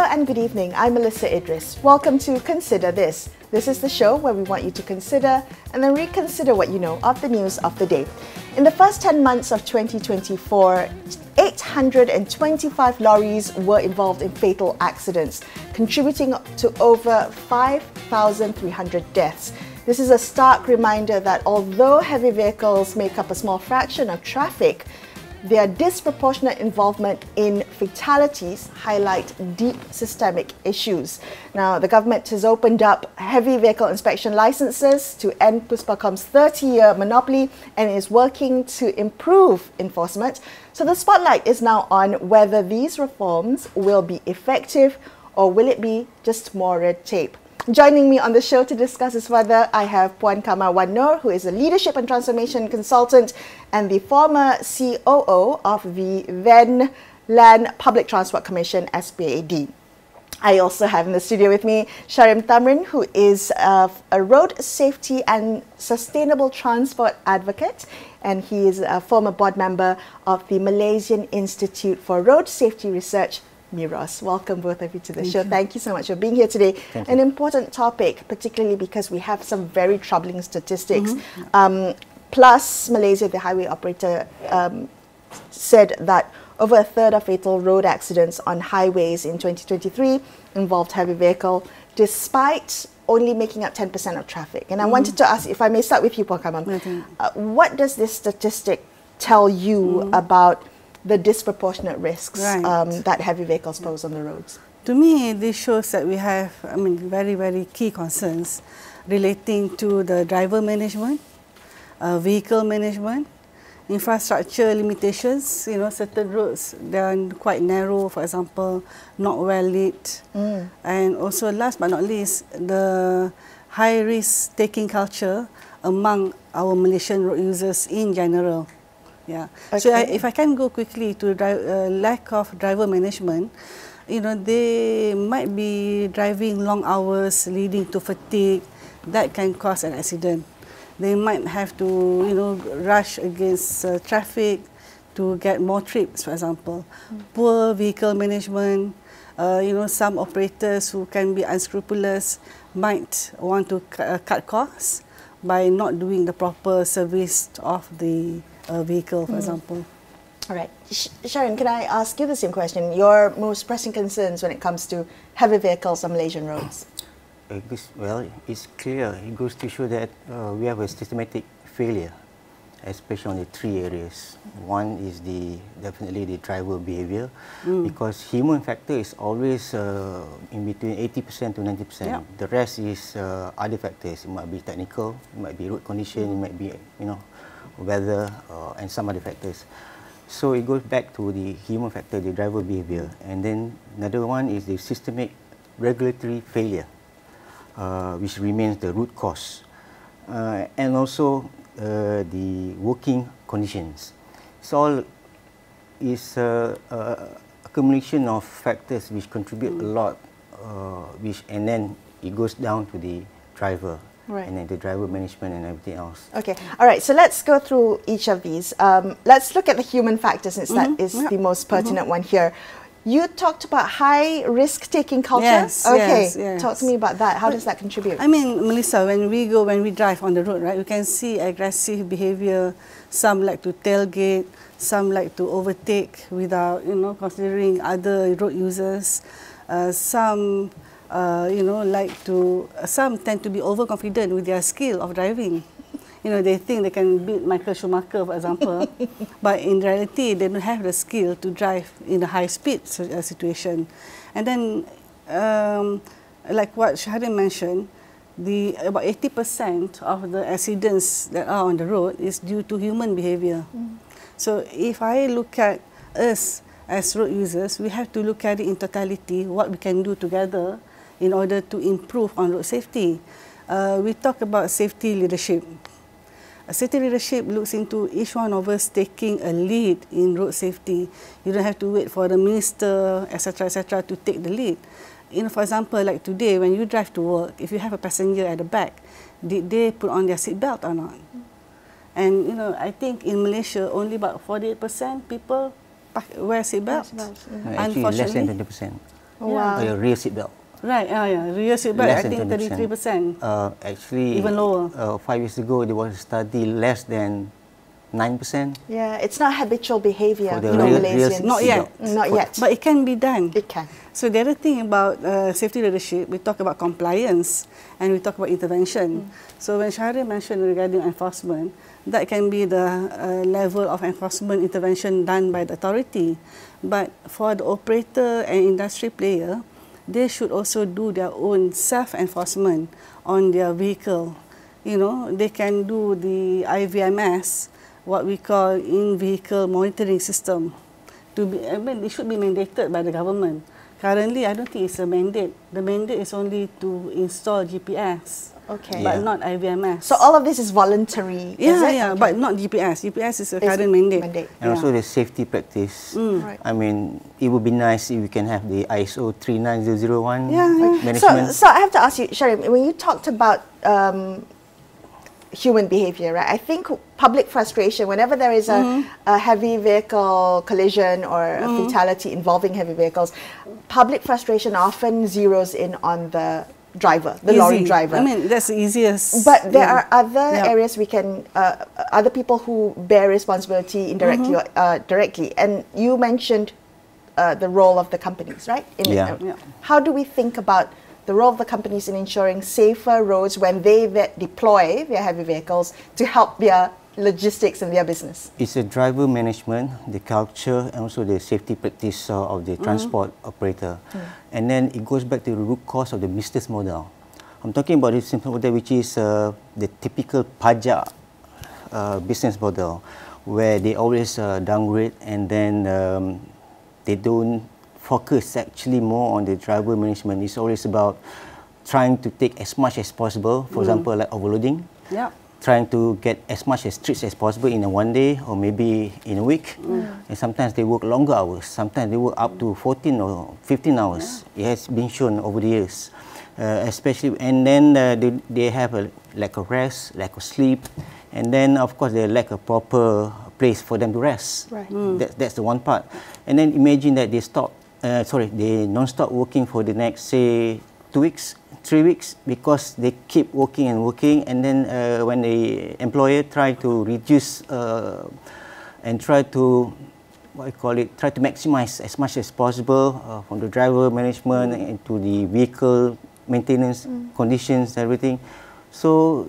and good evening. I'm Melisa Idris. Welcome to Consider This. This is the show where we want you to consider and then reconsider what you know of the news of the day. In the first 10 months of 2024, 825 lorries were involved in fatal accidents, contributing to over 5,300 deaths. This is a stark reminder that although heavy vehicles make up a small fraction of traffic, their disproportionate involvement in fatalities highlight deep systemic issues. Now, the government has opened up heavy vehicle inspection licenses to end Puspacom's 30-year monopoly and is working to improve enforcement. So the spotlight is now on whether these reforms will be effective or will it be just more red tape. Joining me on the show to discuss this further, I have Puan Qamar Wan Noor, who is a leadership and transformation consultant and the former COO of the then Land Public Transport Commission, SPAD. I also have in the studio with me Shahrim Tamrin, who is a road safety and sustainable transport advocate, and he is a former board member of the Malaysian Institute for Road Safety Research, MIROS. Welcome both of you to the show. Thank you so much for being here today. An important topic, particularly because we have some very troubling statistics. Plus, Malaysia, the highway operator, said that over a third of fatal road accidents on highways in 2023 involved heavy vehicle, despite only making up 10% of traffic. And I wanted to ask, if I may start with you, Puan Qamar, what does this statistic tell you about the disproportionate risks that heavy vehicles pose on the roads? To me, this shows that we have, very, very key concerns relating to the driver management, vehicle management, infrastructure limitations. You know, certain roads, they are quite narrow, for example, not well lit. And also, last but not least, the high risk taking culture among our Malaysian road users in general. Yeah. Okay. So if I can go quickly to lack of driver management, you know, they might be driving long hours leading to fatigue. That can cause an accident. They might have to, you know, rush against traffic to get more trips, for example. Poor vehicle management, you know, some operators who can be unscrupulous might want to cut costs by not doing the proper service of the vehicle, for example. All right. Shahrim, can I ask you the same question? Your most pressing concerns when it comes to heavy vehicles on Malaysian roads? Well, it's clear. It goes to show that we have a systematic failure, especially on the three areas. One is definitely the driver behavior, because human factor is always in between 80% to 90%. Yeah. The rest is other factors. It might be technical, it might be road condition, it might be, you know, weather, and some other factors. So it goes back to the human factor, the driver behavior. And then another one is the systemic regulatory failure, which remains the root cause. And also the working conditions. It's all is accumulation of factors which contribute a lot, and then it goes down to the driver. And then the driver management and everything else. Okay, all right, so let's go through each of these. Let's look at the human factor, since that is the most pertinent one here. You talked about high risk-taking culture. Yes, okay, yes. Talk to me about that. How does that contribute? I mean, Melissa, when we drive on the road, right, you can see aggressive behavior. Some like to tailgate, some like to overtake without, you know, considering other road users. Some you know, some tend to be overconfident with their skill of driving. You know, they think they can beat Michael Schumacher, for example, but in reality, they don't have the skill to drive in a high-speed situation. And then, like what Shahrim mentioned, about 80% of the accidents that are on the road is due to human behavior. So if I look at us as road users, we have to look at it in totality, what we can do together in order to improve on road safety. We talk about safety leadership. Safety leadership looks into each one of us taking a lead in road safety. You don't have to wait for the minister, etc., to take the lead. You know, for example, like today, when you drive to work, if you have a passenger at the back, did they put on their seatbelt or not? And you know, I think in Malaysia, only about 48% people wear seatbelts. Actually, less than 20%. Wow. Rear seat belt. Right, rear seatbelt, I Less than think 33%. Actually, Even lower. 5 years ago, there was a study less than 9%. Yeah, it's not habitual behavior For the for real Malaysians. Not yet. Not yet. But it can be done. It can. So the other thing about safety leadership, we talk about compliance and we talk about intervention. So when Shahrim mentioned regarding enforcement, that can be the level of enforcement intervention done by the authority. But for the operator and industry player, they should also do their own self-enforcement on their vehicle. You know, they can do the IVMS, what we call in-vehicle monitoring system. It should be mandated by the government. Currently, I don't think it's a mandate. The mandate is only to install GPS, Okay. but not IVMS. So all of this is voluntary, is it? Yeah, but not GPS. GPS is a current mandate. And also the safety practice. Right. I mean, it would be nice if we can have the ISO 39001 Yeah. management. So I have to ask you, Shahrim, when you talked about human behavior, right? I think public frustration, whenever there is a heavy vehicle collision or a fatality involving heavy vehicles, public frustration often zeroes in on the driver, the lorry driver. I mean, that's the easiest. But there are other areas we can, other people who bear responsibility indirectly or directly. And you mentioned the role of the companies, right? How do we think about the role of the companies in ensuring safer roads when they deploy their heavy vehicles to help their logistics and their business? It's a driver management, the culture, and also the safety practice of the transport operator. And then it goes back to the root cause of the business model. I'm talking about the business model, which is the typical pajak business model, where they always downgrade and then they don't focus actually more on the driver management. It's always about trying to take as much as possible, for example, like overloading. Trying to get as much as trips as possible in a one day or maybe in a week. And sometimes they work longer hours. Sometimes they work up to 14 or 15 hours. It has been shown over the years. Especially, and then they have a lack of rest, lack of sleep, and then of course they lack a proper place for them to rest. Right. That's the one part. And then imagine that they they non-stop working for the next, say, 2 weeks, 3 weeks, because they keep working, and then when the employer try to reduce and try to try to maximize as much as possible from the driver management into the vehicle maintenance conditions, everything. So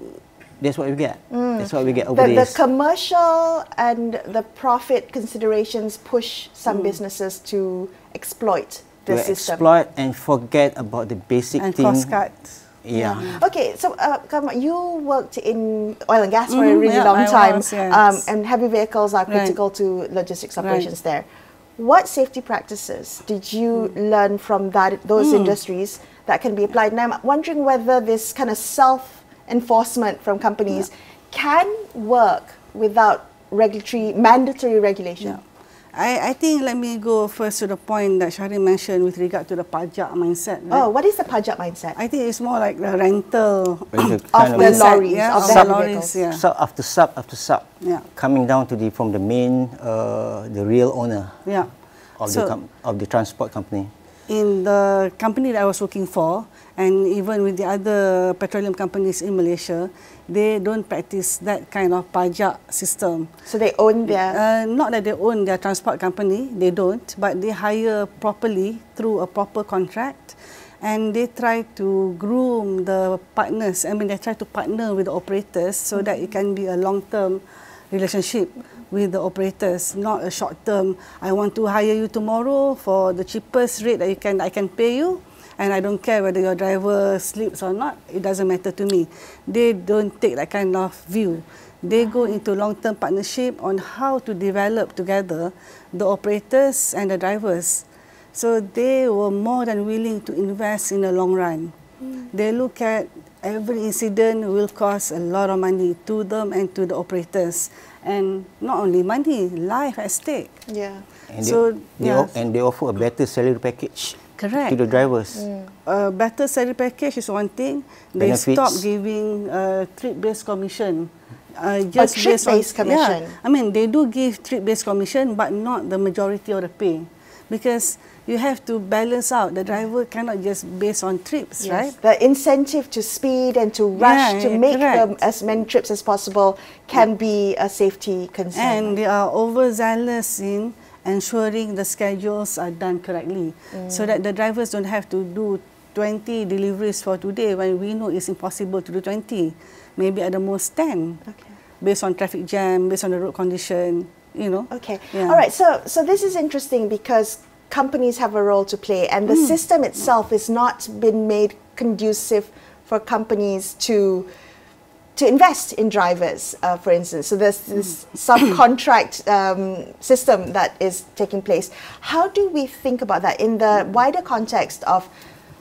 that's what we get. That's what we get over the commercial and the profit considerations push some businesses to exploit the system. Exploit and forget about the basic and thing. cost cuts. Yeah. Okay, so Qamar, you worked in oil and gas for a really long time, and heavy vehicles are critical to logistics operations there. What safety practices did you learn from those industries that can be applied? And I'm wondering whether this kind of self-enforcement from companies can work without mandatory regulation. I think let me go first to the point that Shahrim mentioned with regard to the pajak mindset. Right? Oh, what is the pajak mindset? I think it's more like the rental of the lorries, of the lorries, sub after sub after sub, coming down to from the main, the real owner of the transport company. In the company that I was working for, and even with the other petroleum companies in Malaysia, they don't practice that kind of pajak system. So they own their... not that they own their transport company, they don't, but they hire properly through a proper contract, and they try to groom the partners. I mean, they try to partner with the operators so that it can be a long-term relationship with the operators, not a short-term, I want to hire you tomorrow for the cheapest rate that I can pay you, and I don't care whether your driver sleeps or not, it doesn't matter to me. They don't take that kind of view. They go into long-term partnership on how to develop together the operators and the drivers. So they were more than willing to invest in the long run. They look at every incident will cost a lot of money to them and to the operators. And not only money, life at stake. Yeah. And they offer a better salary package. Correct. To the drivers. A better salary package is one thing. They stop giving trip-based commission. Just trip-based commission? I mean, they do give trip-based commission, but not the majority of the pay. Because you have to balance out. The driver cannot just based on trips, Yes, right? the incentive to speed and to rush to make as many trips as possible can be a safety concern. And they are overzealous in ensuring the schedules are done correctly, so that the drivers don't have to do 20 deliveries for today when we know it's impossible to do 20. Maybe at the most 10, based on traffic jam, based on the road condition, you know. Okay. Yeah. All right. So this is interesting because companies have a role to play, and the system itself is not been made conducive for companies to invest in drivers, for instance. So there's this subcontract system that is taking place. How do we think about that in the wider context of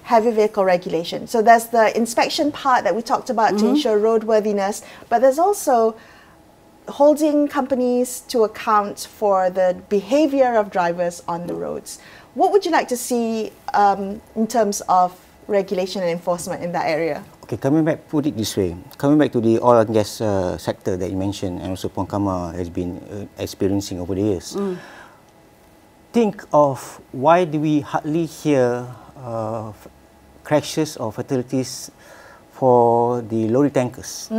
heavy vehicle regulation? So there's the inspection part that we talked about to ensure roadworthiness, but there's also holding companies to account for the behavior of drivers on the roads. What would you like to see in terms of regulation and enforcement in that area? Okay, coming back, put it this way. Coming back to the oil and gas sector that you mentioned, and also Puan Qamar has been experiencing over the years. Think of why do we hardly hear crashes or fatalities for the lorry tankers?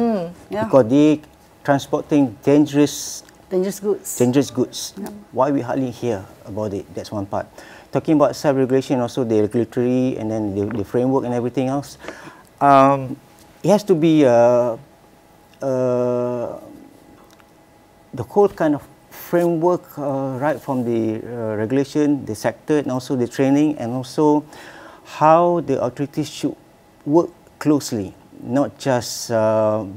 Because they transporting dangerous goods. Why we hardly hear about it? That's one part. Talking about self-regulation, also the regulatory and then the framework and everything else. It has to be the whole kind of framework, right from the regulation, the sector, and also the training, and also how the authorities should work closely, not just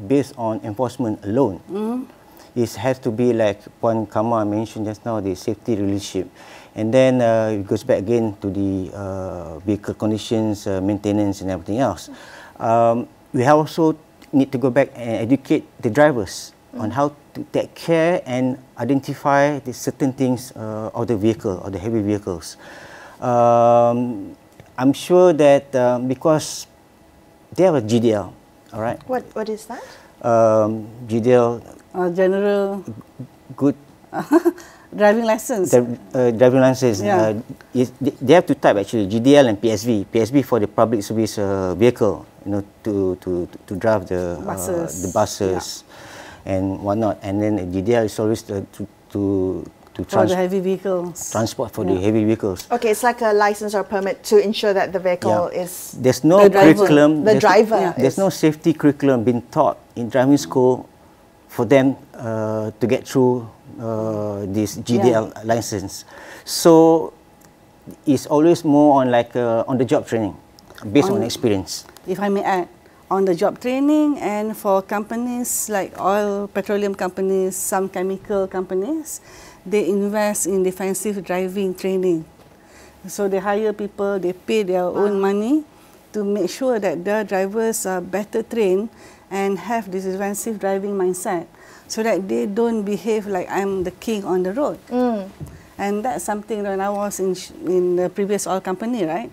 based on enforcement alone. It has to be like Puan Qamar mentioned just now, the safety leadership. And then it goes back again to the vehicle conditions, maintenance and everything else. We also need to go back and educate the drivers on how to take care and identify the certain things of the vehicle, or the heavy vehicles. I'm sure that because they have a GDL, all right? What is that? GDL. General Good. driving license. Driving license. Yeah. They have to type actually GDL and PSV. PSV for the public service vehicle, you know, to drive the buses and whatnot. And then GDL is always to for the heavy vehicles. Transport for the heavy vehicles. Okay, it's like a license or permit to ensure that the vehicle is. There's no curriculum. There's no safety curriculum being taught in driving school for them to get through this GDL license. So it's always more on like on-the-job training, based on experience. If I may add, on-the-job training, and for companies like oil, petroleum companies, some chemical companies, they invest in defensive driving training. So they hire people, they pay their own money to make sure that their drivers are better trained and have this defensive driving mindset, so that they don't behave like I'm the king on the road. And that's something when I was in the previous oil company, right?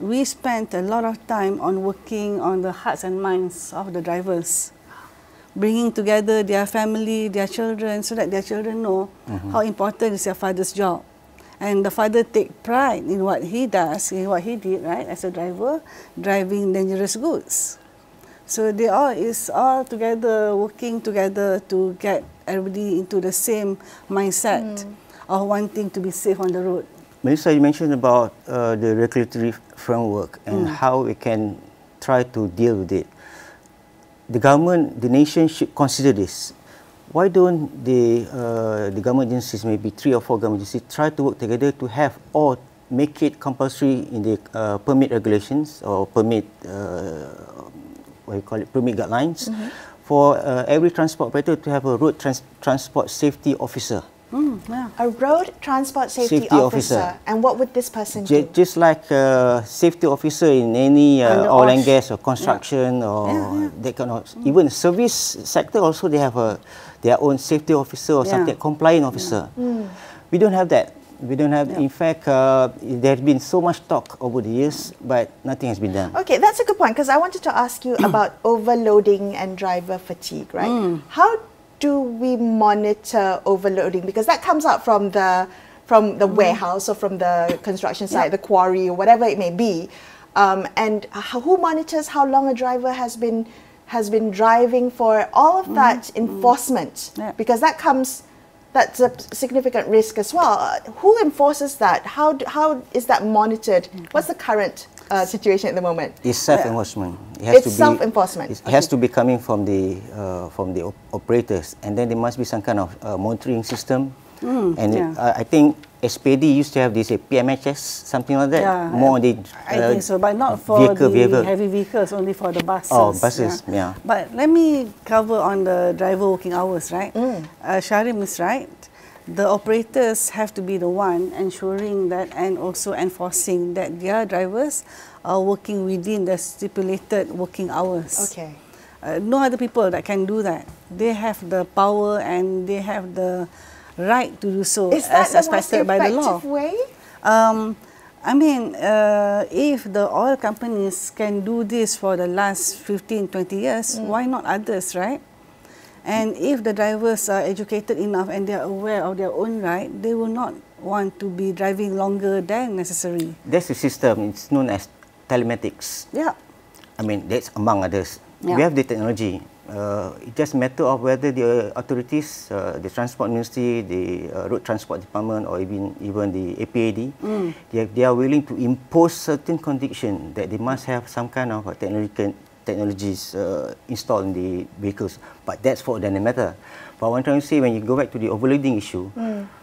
We spent a lot of time on working on the hearts and minds of the drivers, bringing together their family, their children, so that their children know how important is their father's job. And the father take pride in what he does, in what he did, right, as a driver, driving dangerous goods. So they is all together, working together to get everybody into the same mindset of wanting to be safe on the road. Melisa, you mentioned about the regulatory framework and how we can try to deal with it. The government, the nation should consider this. Why don't the government agencies, maybe 3 or 4 government agencies, try to work together to have or make it compulsory in the permit regulations or permit, what you call it, permit guidelines, for every transport operator to have a road transport safety officer. A road transport safety officer. And what would this person do? Just like a safety officer in any oil and gas or construction or that kind of, even service sector also, they have their own safety officer or something, compliant officer. We don't have that. We don't have, in fact, there has been so much talk over the years, but nothing has been done. Okay, that's a good point, because I wanted to ask you about overloading and driver fatigue, right? How do we monitor overloading? Because that comes out from the from the warehouse or from the construction site, the quarry or whatever it may be, and who monitors how long a driver has been driving for? All of that enforcement, because that's a significant risk as well. Who enforces that? How is that monitored? What's the current situation at the moment? It's self-enforcement. It's self-enforcement. It has to be coming from the operators, and then there must be some kind of monitoring system. I think SPD used to have this PMHS, something like that. Yeah, more the I think so, but not for the heavy vehicles, only for the buses. Oh, buses, yeah. But let me cover on the driver working hours, right? Shahrim is right. The operators have to be the one ensuring that and also enforcing that their drivers are working within the stipulated working hours. Okay. No other people that can do that. They have the power and they have the right to do so as expected by the law. Is that the most effective way? I mean, if the oil companies can do this for the last 15, 20 years, why not others, right? And if the drivers are educated enough and they are aware of their own right, they will not want to be driving longer than necessary. That's the system. It's known as telematics. Yeah. I mean, that's among others. Yeah. We have the technology. It's just a matter of whether the authorities, the Transport Ministry, the Road Transport Department, or even the APAD, they are willing to impose certain conditions that they must have some kind of technologies installed in the vehicles. But that's for the matter. But what I'm trying to say, when you go back to the overloading issue,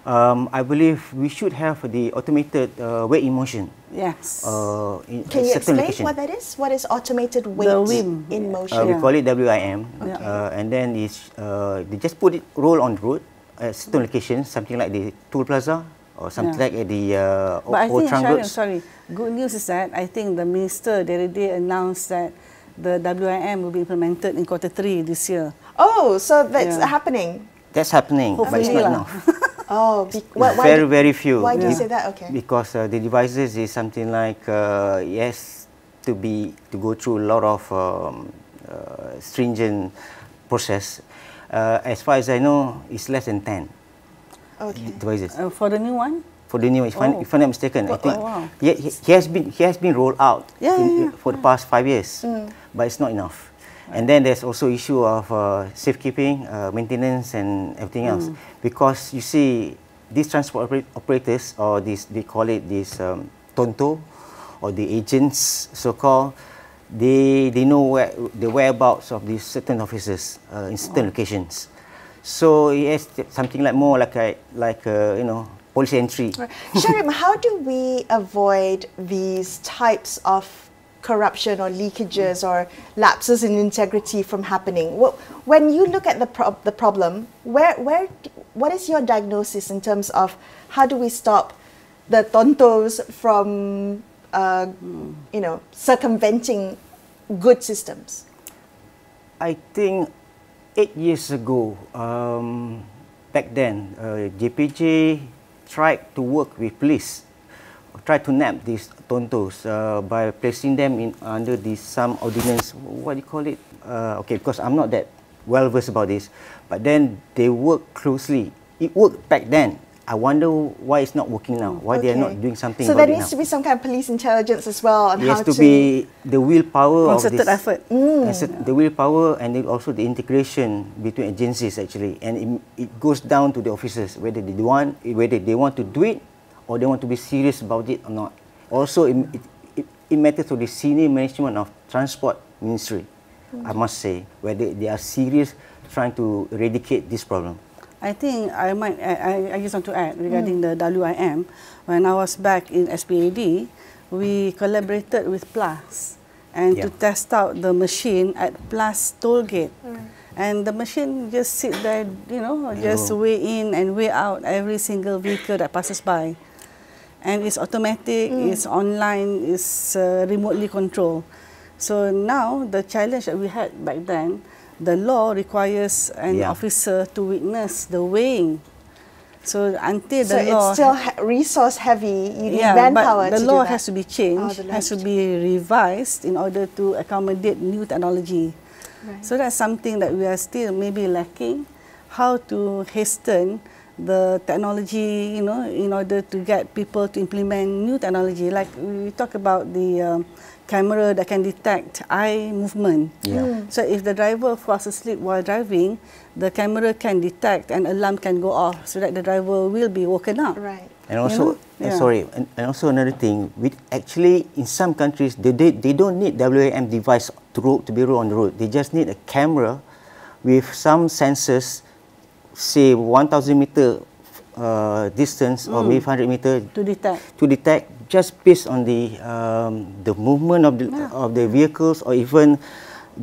I believe we should have the automated weigh in motion. Yes. Can you explain what that is? What is automated weight in motion? We call it WIM, and then they just roll on the road at certain locations, something like the toll plaza or something like at the But I think, Shahrim, sorry, good news is that I think the minister the other day announced that the WIM will be implemented in Q3 this year. Oh, so that's happening. That's happening, but it's not enough. Oh, very few. Why do you say that? Okay. Because the devices is something like yes, to go through a lot of stringent process. As far as I know, it's less than 10 devices. For the new one? For the new, if I'm not mistaken, I think he has been rolled out for the past 5 years, but it's not enough. And then there's also issue of safekeeping, maintenance, and everything else. Because you see, these transport operators, or they call it this tonto, or the agents, so-called, they know the whereabouts of these certain officers in certain locations. So it's something like more like policy entry. Right. Shahrim, how do we avoid these types of corruption or leakages or lapses in integrity from happening? When you look at the problem, what is your diagnosis in terms of how do we stop the tontos from circumventing good systems? I think 8 years ago, back then, JPJ tried to work with police, tried to nab these tontos by placing them under some ordinance. What do you call it? Okay, because I'm not that well versed about this, but then they work closely. It worked back then. I wonder why it's not working now. Why they are not doing something about it now. So there needs to be some kind of police intelligence as well on how to... It has to be the willpower of this. Concerted effort. The willpower and also the integration between agencies actually. And it goes down to the officers, whether they want to do it or they want to be serious about it or not. Also, it matters to the senior management of Transport Ministry, I must say, whether they are serious trying to eradicate this problem. I think I just want to add regarding the WIM. When I was back in SPAD, we collaborated with PLAS and to test out the machine at PLAS toll gate. And the machine just sit there, just weigh in and weigh out every single vehicle that passes by. And it's automatic, it's online, it's remotely controlled. So now the challenge that we had back then, the law requires an officer to witness the weighing. So until the law... So it's still resource heavy, you need manpower to do that. But the law has to be changed, has to be revised in order to accommodate new technology. Right. So that's something that we are still maybe lacking, how to hasten the technology, you know, in order to get people to implement new technology. Like we talk about the camera that can detect eye movement. Yeah. So if the driver falls asleep while driving, the camera can detect and alarm can go off so that the driver will be woken up. Right. And also, and also another thing, actually in some countries they don't need WAM device to be rolled on the road. They just need a camera with some sensors, say 1,000 meter distance or maybe 500 meter to detect just based on the movement of the vehicles, or even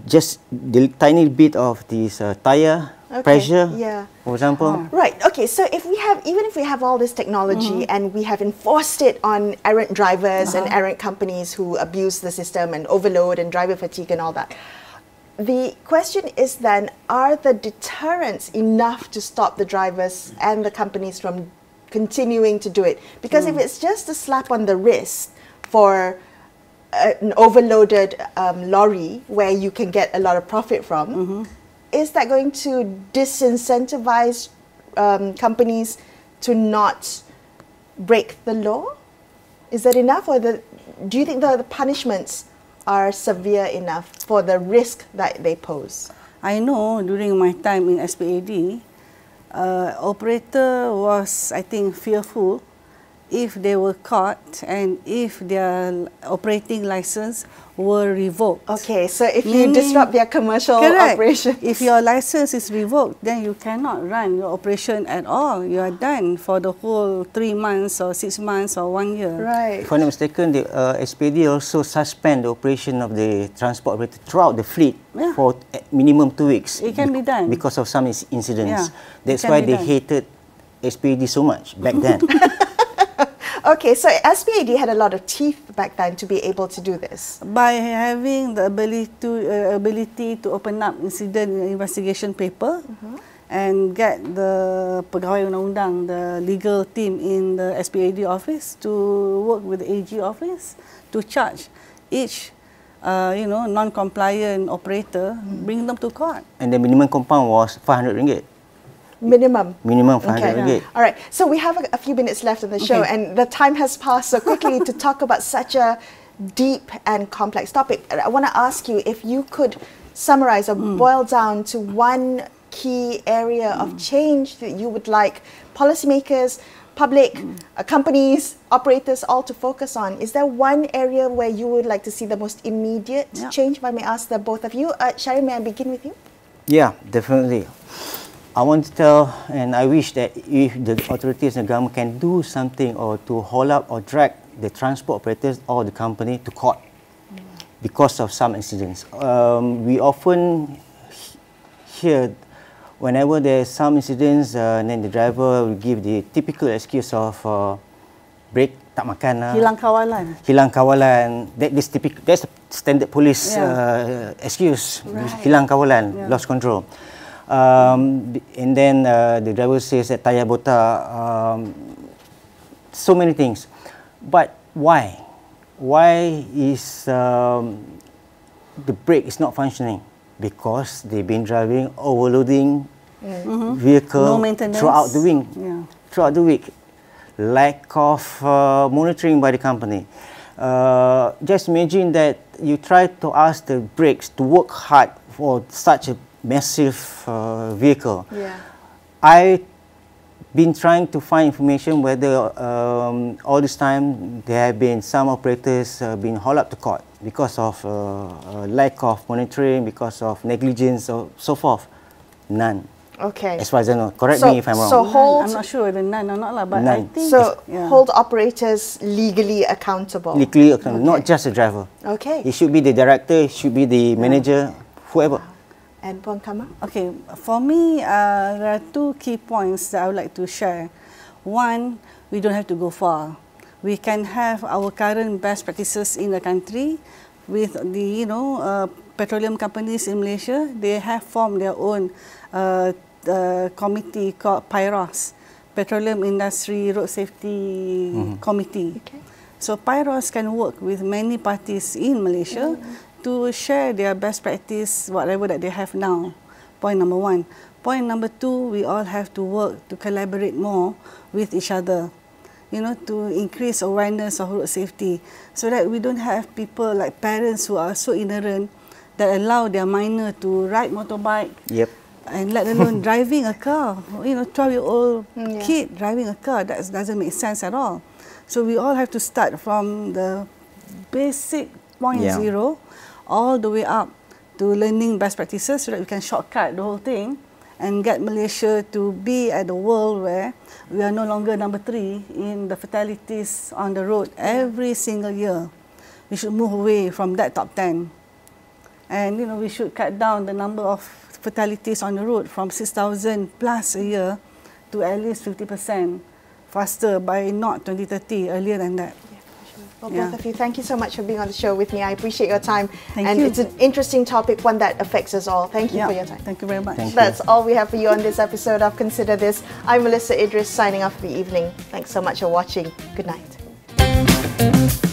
just the tiny bit of this tire pressure, for example. Right. Okay. So even if we have all this technology and we have enforced it on errant drivers and errant companies who abuse the system and overload and driver fatigue and all that, the question is then, are the deterrents enough to stop the drivers and the companies from continuing to do it? Because if it's just a slap on the wrist for an overloaded lorry where you can get a lot of profit from, is that going to disincentivize companies to not break the law? Is that enough, or do you think the punishments are severe enough for the risk that they pose? I know during my time in SPAD, operator was, I think, fearful if they were caught and if their operating license were revoked. Okay, so if you disrupt their commercial operations. If your license is revoked, then you cannot run your operation at all. You are done for the whole 3 months or 6 months or 1 year. Right. If I'm not mistaken, the SPD also suspend the operation of the transport operator throughout the fleet for minimum 2 weeks. It can be done. Because of some incidents. Yeah, that's why they hated SPD so much back then. Okay, so SPAD had a lot of teeth back then to be able to do this. By having the ability to open up incident investigation paper and get the pegawai undang-undang, the legal team in the SPAD office to work with the AG office to charge each non-compliant operator, bring them to court. And the minimum compound was 500 ringgit. Minimum 500 ringgit. All right, so we have a few minutes left of the show, and the time has passed so quickly to talk about such a deep and complex topic. I want to ask you if you could summarize or boil down to one key area of change that you would like policymakers, public, companies, operators all to focus on. Is there one area where you would like to see the most immediate change, if I may ask the both of you? Shahrim, may I begin with you? Yeah, definitely. I want to tell, and I wish that if the authorities and the government can do something or to hold up or drag the transport operators or the company to court because of some incidents. We often hear whenever there's some incidents, then the driver will give the typical excuse of brake tak makan, hilang kawalan. That's a standard police excuse. Hilang kawalan, lost control. And then the driver says that tayar botak, so many things. But why? Why is the brake is not functioning? Because they've been driving, overloading vehicle throughout the week. Throughout the week, lack of monitoring by the company. Just imagine that you try to ask the brakes to work hard for such a massive vehicle. I've been trying to find information whether all this time there have been some operators being hauled up to court because of lack of monitoring, because of negligence or so forth. None. Okay. As far as I know. Correct me if I'm wrong. So hold, I'm not sure whether none or not, but none. I think so hold operators legally accountable. Legally accountable, not just the driver. Okay. It should be the director, it should be the manager, whoever. And Puan Qamar? Okay, for me, there are 2 key points that I would like to share. One, we don't have to go far. We can have our current best practices in the country with the petroleum companies in Malaysia. They have formed their own committee called MIROS, Petroleum Industry Road Safety Committee. Okay. So MIROS can work with many parties in Malaysia to share their best practice, whatever that they have now. Point number one. Point number two, we all have to work to collaborate more with each other, you know, to increase awareness of road safety, so that we don't have people like parents who are so ignorant that allow their minor to ride motorbike. Yep. And let alone driving a car. You know, 12-year-old kid driving a car, that doesn't make sense at all. So we all have to start from the basic point zero all the way up to learning best practices, so that we can shortcut the whole thing and get Malaysia to be at the world where we are no longer number 3 in the fatalities on the road every single year. We should move away from that top 10. And, you know, we should cut down the number of fatalities on the road from 6,000 plus a year to at least 50% faster by not 2030, earlier than that. Well, both of you, thank you so much for being on the show with me. I appreciate your time. Thank you. It's an interesting topic, one that affects us all. Thank you for your time. Thank you very much. That's all we have for you on this episode of Consider This. I'm Melisa Idris, signing off for the evening. Thanks so much for watching. Good night.